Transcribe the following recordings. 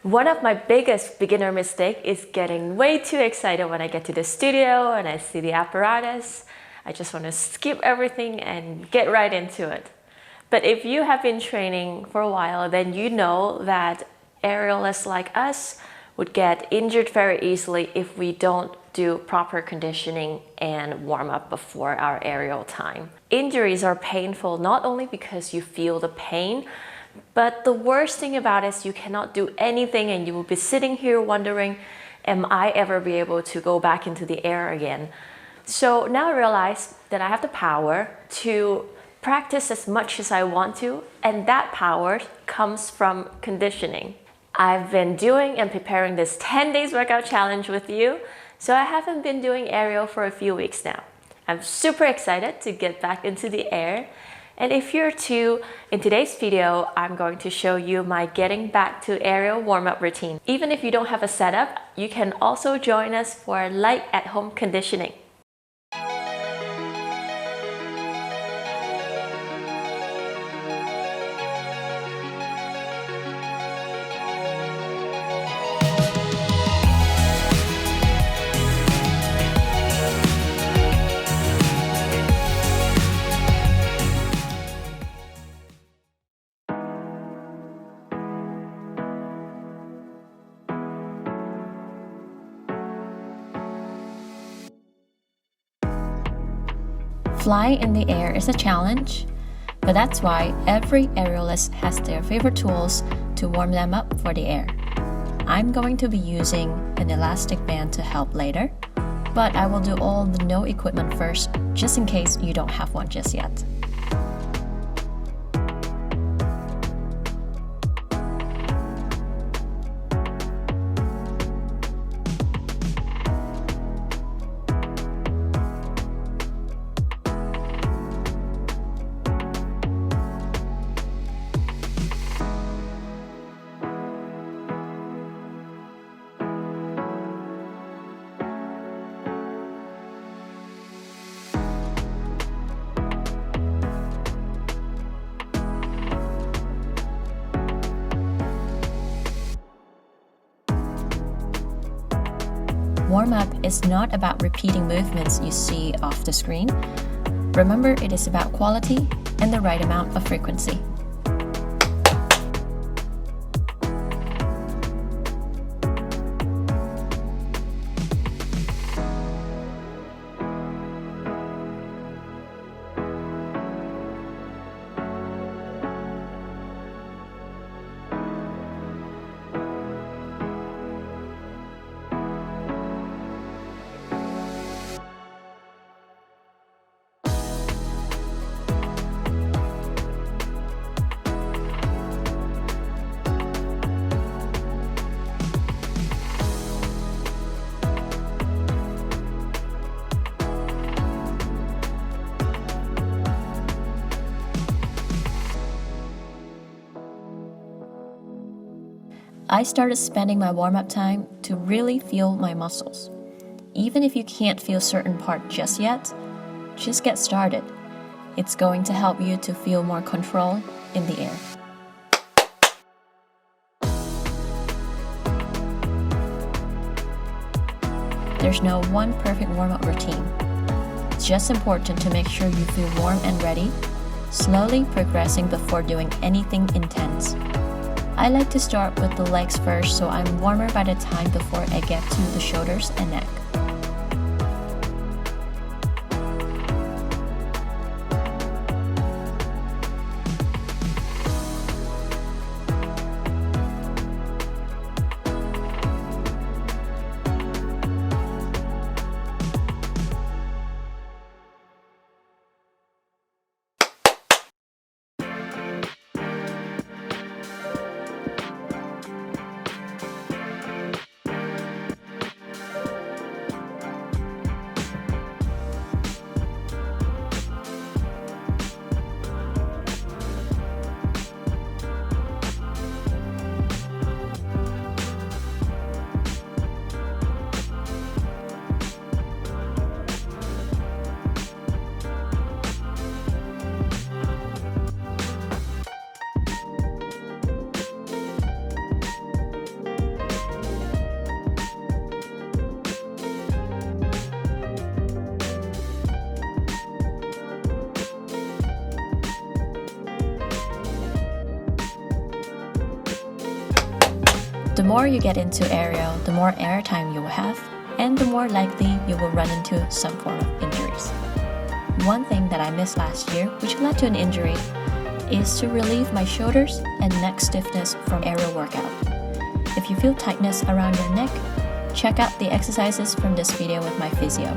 One of my biggest beginner mistakes is getting way too excited when I get to the studio and I see the apparatus. I just want to skip everything and get right into it. But if you have been training for a while, then you know that aerialists like us would get injured very easily if we don't do proper conditioning and warm up before our aerial time. Injuries are painful not only because you feel the pain, but the worst thing about it is you cannot do anything and you will be sitting here wondering, am I ever be able to go back into the air again? So now I realize that I have the power to practice as much as I want to, and that power comes from conditioning. I've been doing and preparing this 10 days workout challenge with you, so I haven't been doing aerial for a few weeks now. I'm super excited to get back into the air. And if you're too, in today's video, I'm going to show you my getting back to aerial warm-up routine. Even if you don't have a setup, you can also join us for light at-home conditioning. Flying in the air is a challenge, but that's why every aerialist has their favorite tools to warm them up for the air. I'm going to be using an elastic band to help later, but I will do all the no equipment first, just in case you don't have one just yet. Warm-up is not about repeating movements you see off the screen. Remember, it is about quality and the right amount of frequency. I started spending my warm-up time to really feel my muscles. Even if you can't feel certain part just yet, just get started. It's going to help you to feel more control in the air. There's no one perfect warm-up routine. It's just important to make sure you feel warm and ready, slowly progressing before doing anything intense. I like to start with the legs first so I'm warmer by the time before I get to the shoulders and neck. The more you get into aerial, the more air time you will have, and the more likely you will run into some form of injuries. One thing that I missed last year, which led to an injury, is to relieve my shoulders and neck stiffness from aerial workout. If you feel tightness around your neck, check out the exercises from this video with my physio.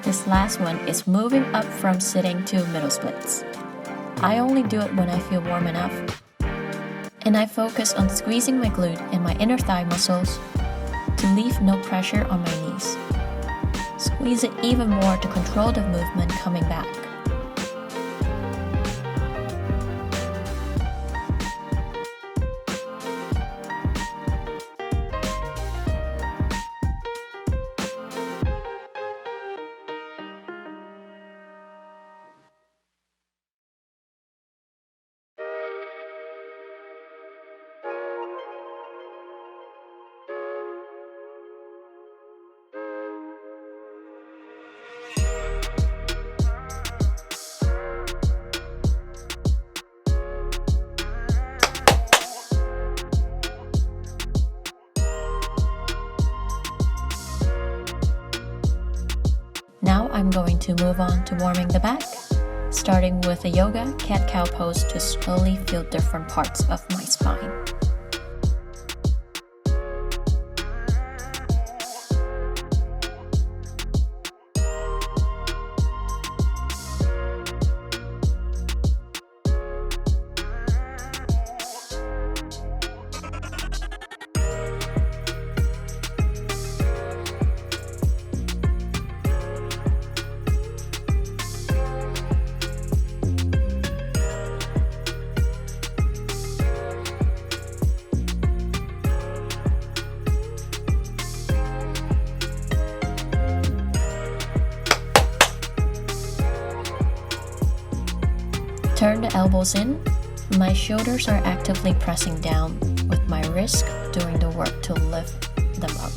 This last one is moving up from sitting to middle splits. I only do it when I feel warm enough, and I focus on squeezing my glute and my inner thigh muscles to leave no pressure on my knees. Squeeze it even more to control the movement coming back. Now I'm going to move on to warming the back, starting with a yoga cat-cow pose to slowly feel different parts of my spine. Turn the elbows in. My shoulders are actively pressing down with my wrist doing the work to lift them up.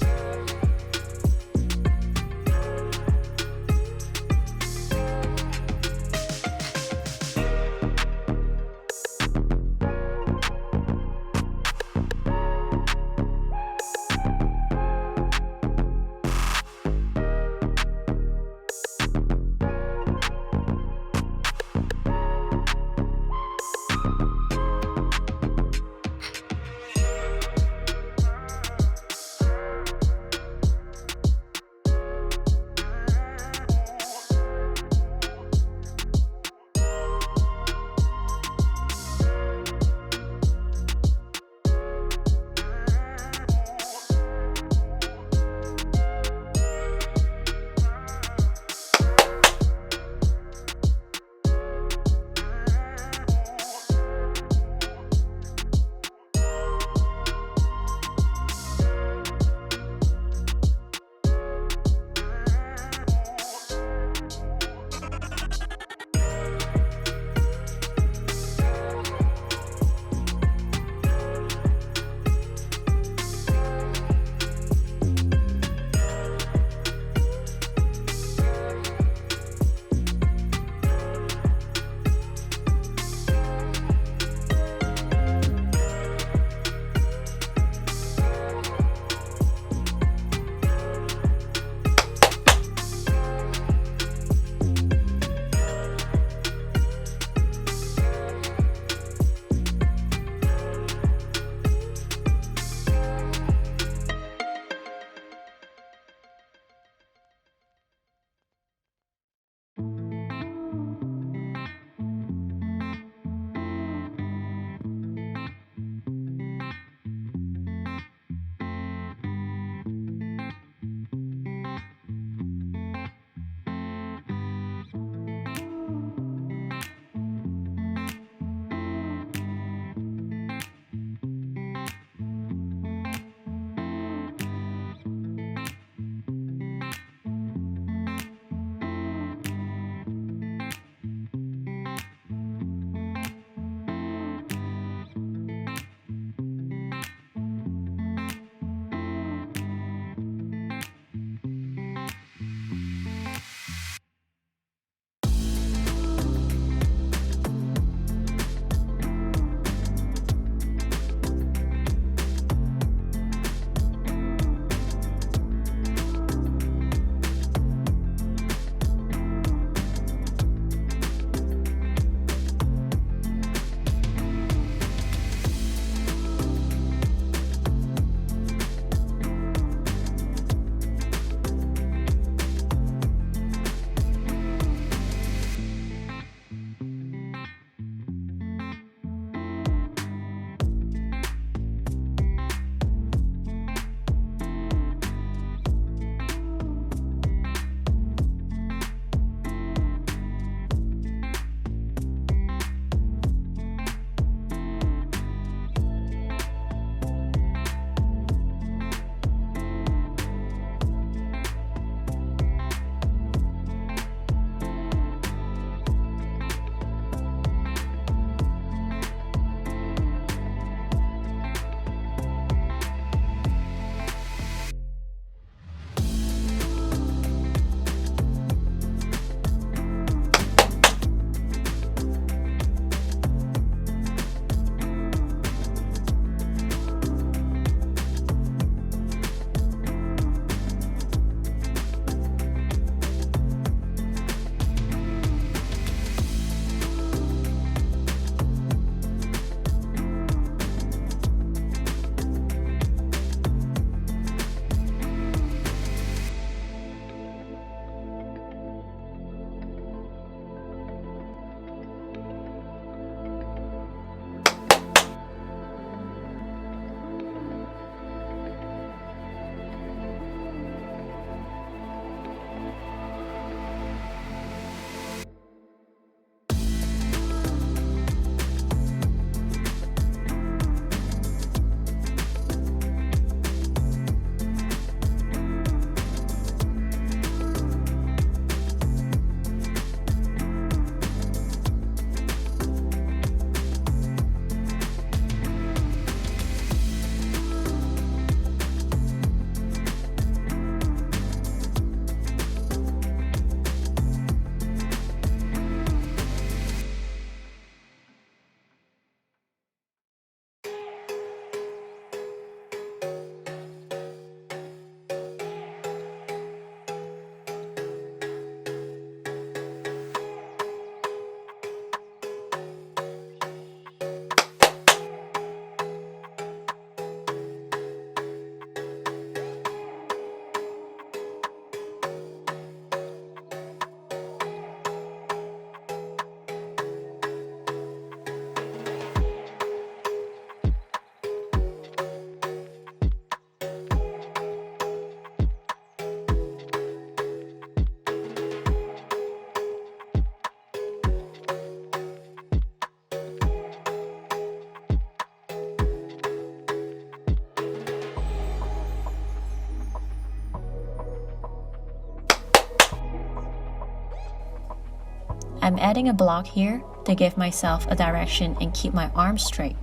I'm adding a block here to give myself a direction and keep my arms straight,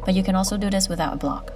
but you can also do this without a block.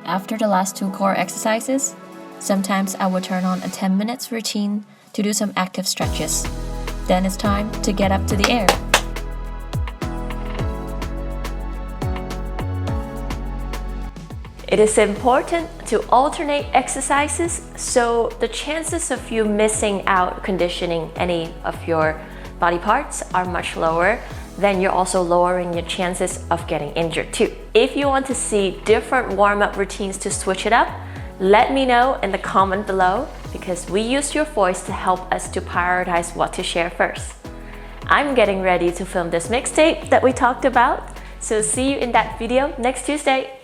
After the last 2 core exercises, sometimes I would turn on a 10 minutes routine to do some active stretches. Then it's time to get up to the air. It is important to alternate exercises so the chances of you missing out conditioning any of your body parts are much lower. Then you're also lowering your chances of getting injured too. If you want to see different warm-up routines to switch it up, let me know in the comment below, because we use your voice to help us to prioritize what to share first. I'm getting ready to film this mixtape that we talked about, so see you in that video next Tuesday.